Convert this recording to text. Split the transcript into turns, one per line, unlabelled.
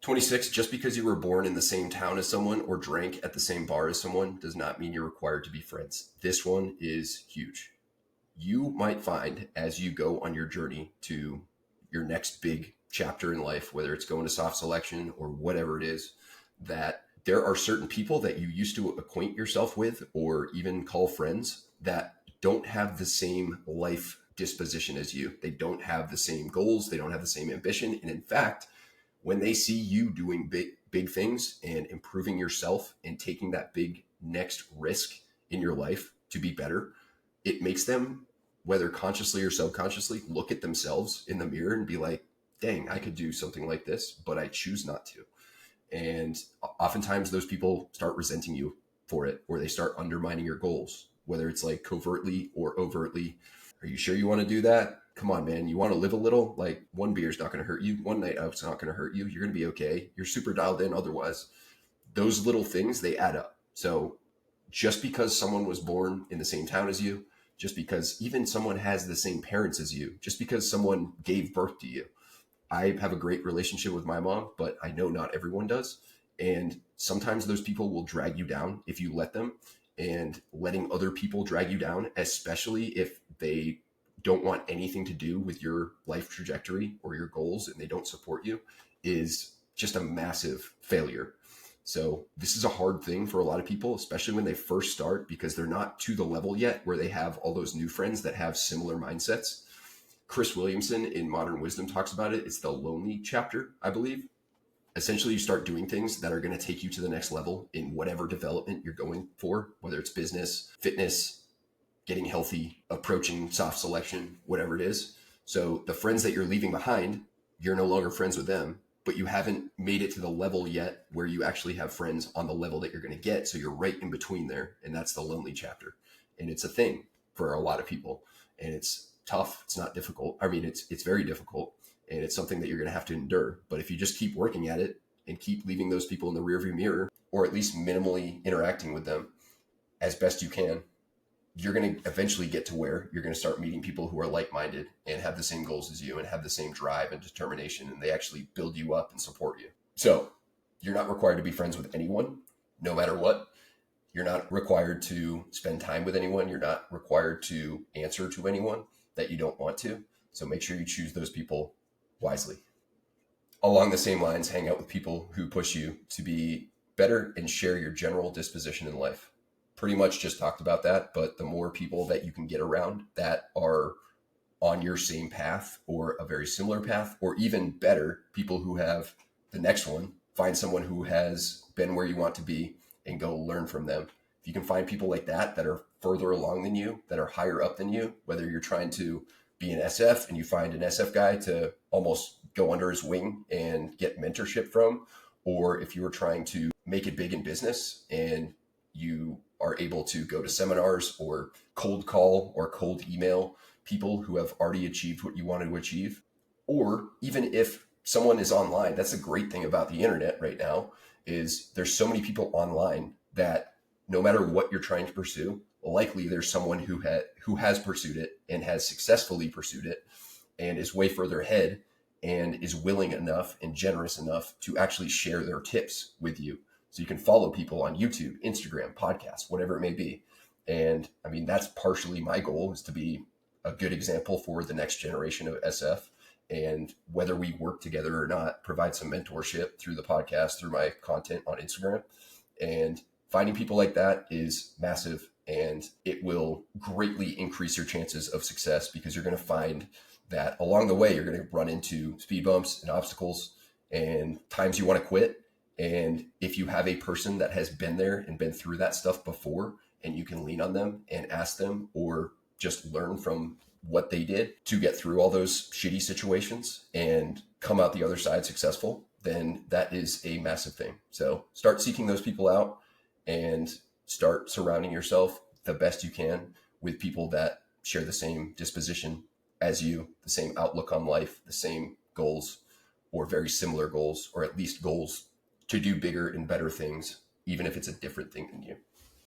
26, just because you were born in the same town as someone or drank at the same bar as someone does not mean you're required to be friends. This one is huge. You might find as you go on your journey to your next big chapter in life, whether it's going to soft selection or whatever it is, that there are certain people that you used to acquaint yourself with or even call friends that don't have the same life disposition as you. They don't have the same goals. They don't have the same ambition. And in fact, when they see you doing big things and improving yourself and taking that big next risk in your life to be better, it makes them, whether consciously or subconsciously, look at themselves in the mirror and be like, dang, I could do something like this, but I choose not to. And oftentimes those people start resenting you for it, or they start undermining your goals, whether it's like covertly or overtly. Are you sure you want to do that? Come on, man. You want to live a little? Like, one beer is not going to hurt you. One night out's not going to hurt you. You're going to be okay. You're super dialed in otherwise. Those little things, they add up. So just because someone was born in the same town as you, just because even someone has the same parents as you, just because someone gave birth to you. I have a great relationship with my mom, but I know not everyone does. And sometimes those people will drag you down if you let them. And letting other people drag you down, especially if they don't want anything to do with your life trajectory or your goals and they don't support you, is just a massive failure. So this is a hard thing for a lot of people, especially when they first start, because they're not to the level yet where they have all those new friends that have similar mindsets. Chris Williamson in Modern Wisdom talks about it. It's the lonely chapter, I believe. Essentially, you start doing things that are going to take you to the next level in whatever development you're going for, whether it's business, fitness, getting healthy, approaching soft selection, whatever it is. So the friends that you're leaving behind, you're no longer friends with them, but you haven't made it to the level yet where you actually have friends on the level that you're going to get. So you're right in between there. And that's the lonely chapter. And it's a thing for a lot of people. And it's tough. It's not difficult. I mean, it's very difficult. And it's something that you're going to have to endure. But if you just keep working at it and keep leaving those people in the rearview mirror, or at least minimally interacting with them as best you can, you're going to eventually get to where you're going to start meeting people who are like-minded and have the same goals as you and have the same drive and determination, and they actually build you up and support you. So you're not required to be friends with anyone, no matter what. You're not required to spend time with anyone. You're not required to answer to anyone that you don't want to. So make sure you choose those people wisely. Along the same lines, hang out with people who push you to be better and share your general disposition in life. Pretty much just talked about that, but the more people that you can get around that are on your same path or a very similar path, or even better, people who have the next one, find someone who has been where you want to be and go learn from them. If you can find people like that are further along than you, that are higher up than you, whether you're trying to be an SF and you find an SF guy to almost go under his wing and get mentorship from, or if you were trying to make it big in business and you are able to go to seminars or cold call or cold email people who have already achieved what you wanted to achieve. Or even if someone is online, that's a great thing about the internet right now, is there's so many people online that no matter what you're trying to pursue, likely there's someone who has pursued it and has successfully pursued it and is way further ahead and is willing enough and generous enough to actually share their tips with you. So you can follow people on YouTube, Instagram, podcasts, whatever it may be. And I mean, that's partially my goal, is to be a good example for the next generation of SF. And whether we work together or not, provide some mentorship through the podcast, through my content on Instagram. And finding people like that is massive, and it will greatly increase your chances of success, because you're going to find that along the way, you're going to run into speed bumps and obstacles and times you want to quit. And if you have a person that has been there and been through that stuff before, and you can lean on them and ask them, or just learn from what they did to get through all those shitty situations and come out the other side successful, then that is a massive thing. So start seeking those people out and start surrounding yourself the best you can with people that share the same disposition as you, the same outlook on life, the same goals, or very similar goals, or at least goals to do bigger and better things, even if it's a different thing than you.